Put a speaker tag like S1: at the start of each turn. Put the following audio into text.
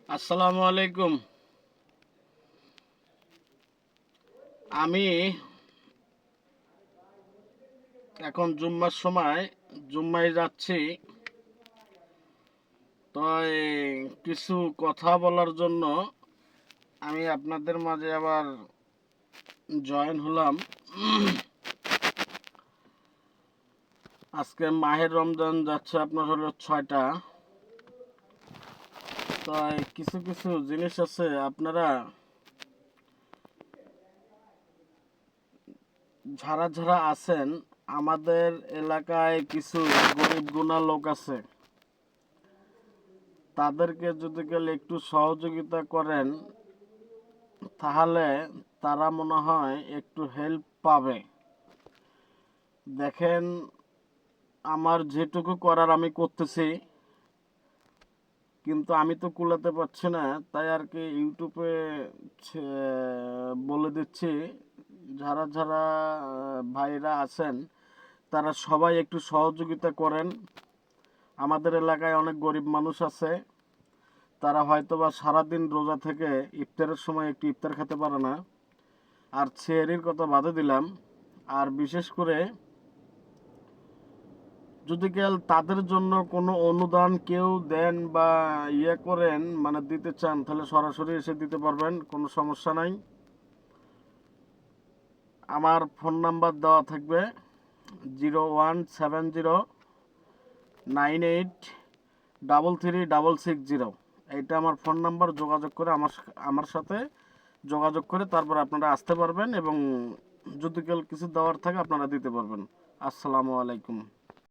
S1: আসসালামু আলাইকুম। আমি এখন জুম্মার সময় জুম্মায় যাচ্ছি। তো কিছু কথা বলার জন্য আমি আপনাদের মাঝে আবার জয়েন হলাম। আজকে মাহের রমজান যাচ্ছে আপনার হলো 6টা। তো কিছু কিছু জিনিস আছে, আপনারা যারা যারা আছেন, আমাদের এলাকায় কিছু গরিব গুণা লোক আছে, তাদেরকে যদি গেলে একটু সহযোগিতা করেন তাহলে তারা মনে হয় একটু হেল্প পাবে। দেখেন, আমার যেটুকু করার আমি করতেছি, কিন্তু আমি তো কুলাতে পারছি না, তাই আর কি ইউটিউবে বলে দিচ্ছি। যারা যারা ভাইরা আছেন তারা সবাই একটু সহযোগিতা করেন। আমাদের এলাকায় অনেক গরিব মানুষ আছে, তারা হয়তো বা সারাদিন রোজা থেকে ইফতারের সময় একটু ইফতার খেতে পারে না। আর সেহরির কথা বাদে দিলাম। আর বিশেষ করে যদি কেউ তাদের জন্য কোনো অনুদান কেউ দেন বা করেন, মানে দিতে চান, তাহলে সরাসরি এসে দিতে পারবেন, কোনো সমস্যা নাই। আমার ফোন নাম্বার দেওয়া থাকবে 017098336660। এইটা আমার ফোন নাম্বার। যোগাযোগ করে আমার সাথে যোগাযোগ করে তারপর আপনারা আসতে পারবেন, এবং যদি কেউ কিছু দেওয়ার থাকে আপনারা দিতে পারবেন। আসসালামু আলাইকুম।